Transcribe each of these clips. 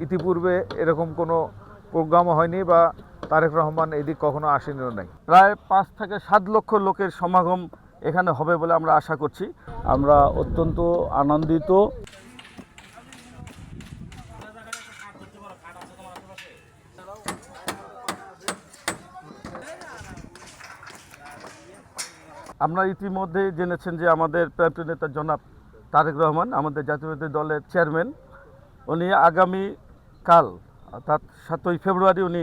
ইতিপূর্বে এরকম কোনো প্রোগ্রামও হয়নি বা তারেক রহমান এদিক কখনো আসেনিও নাই। প্রায় 5 থেকে 7 লক্ষ লোকের সমাগম এখানে হবে বলে আমরা আশা করছি। আমরা অত্যন্ত আনন্দিত। আপনারা ইতিমধ্যে জেনেছেন যে আমাদের প্রান্তীয় নেতা জনাব তারেক রহমান আমাদের জাতীয়তাবাদী দলের চেয়ারম্যান, উনি আগামী কাল অর্থাৎ 7ই ফেব্রুয়ারি উনি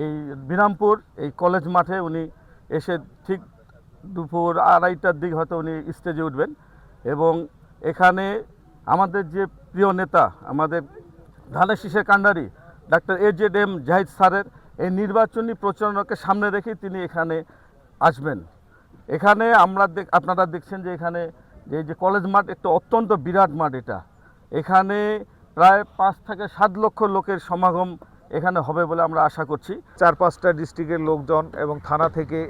এই বিরামপুর এই কলেজ মাঠে উনি এসে ঠিক দুপুর 2:30টার দিকে হয়তো উনি স্টেজে উঠবেন এবং এখানে আমাদের যে প্রিয় নেতা আমাদের ধানের শীষের কাণ্ডারি ডাক্তার AJM জাহিদ স্যারের এই নির্বাচনী প্রচারণাকে সামনে রেখে তিনি এখানে আসবেন। এখানে আপনারা দেখছেন যে এখানে যে কলেজ মাঠ একটা অত্যন্ত বিরাট মাঠ, এখানে প্রায় 5 থেকে 7 লক্ষ লোকের সমাগম এখানে হবে বলে আমরা আশা করছি। 4-5টা ডিস্ট্রিক্টের লোকজন এবং থানা থেকে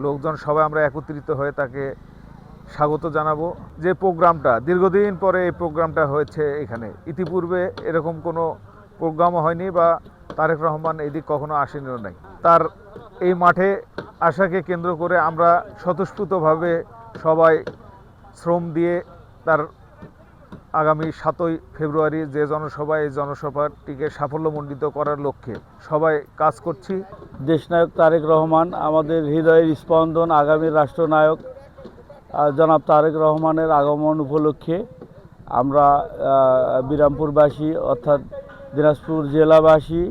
লোকজন সবাই আমরা একত্রিত হয়ে তাকে স্বাগত জানাবো। যে প্রোগ্রামটা দীর্ঘদিন পরে এই প্রোগ্রামটা হয়েছে এখানে, ইতিপূর্বে এরকম কোনো প্রোগ্রামও হয়নি বা তারেক রহমান এদিক কখনো আসেনিও নাই। তার এই মাঠে আসাকে কেন্দ্র করে আমরা স্বতঃস্ফূর্তভাবে সবাই শ্রম দিয়ে তার আগামী 7ই ফেব্রুয়ারি যে জনসভা, এই জনসভাটিকে সাফল্যমণ্ডিত করার লক্ষ্যে সবাই কাজ করছি। দেশনায়ক তারেক রহমান আমাদের হৃদয়ের স্পন্দন, আগামী রাষ্ট্রনায়ক জনাব তারেক রহমানের আগমন উপলক্ষে আমরা বিরামপুরবাসী অর্থাৎ দিনাজপুর জেলাবাসী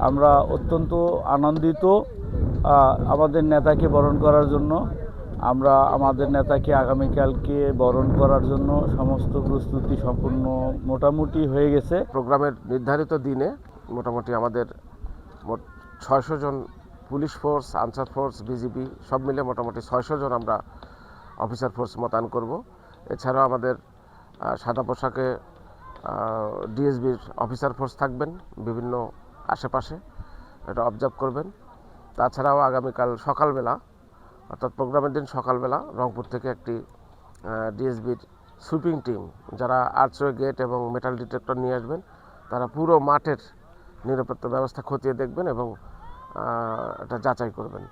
আমরা অত্যন্ত আনন্দিত আমাদের নেতাকে বরণ করার জন্য। আমরা আমাদের নেতাকে আগামীকালকে বরণ করার জন্য সমস্ত প্রস্তুতি সম্পূর্ণ মোটামুটি হয়ে গেছে। প্রোগ্রামের নির্ধারিত দিনে মোটামুটি আমাদের মোট 600 জন police force, Ansar force, BGB সব মিলে মোটামুটি 600 জন আমরা অফিসার ফোর্স মোতায়েন করব। এছাড়াও আমাদের সাদা পোশাকে ডিএসবির অফিসার ফোর্স থাকবেন বিভিন্ন আশেপাশে, এটা অবজার্ভ করবেন। তাছাড়াও আগামীকাল সকালবেলা অর্থাৎ প্রোগ্রামের দিন সকালবেলা রংপুর থেকে একটি ডিএসবির সুইপিং টিম যারা আর্চওয়ে গেট এবং মেটাল ডিটেক্টর নিয়ে আসবেন, তারা পুরো মাঠের নিরাপত্তা ব্যবস্থা খতিয়ে দেখবেন এবং এটা যাচাই করবেন।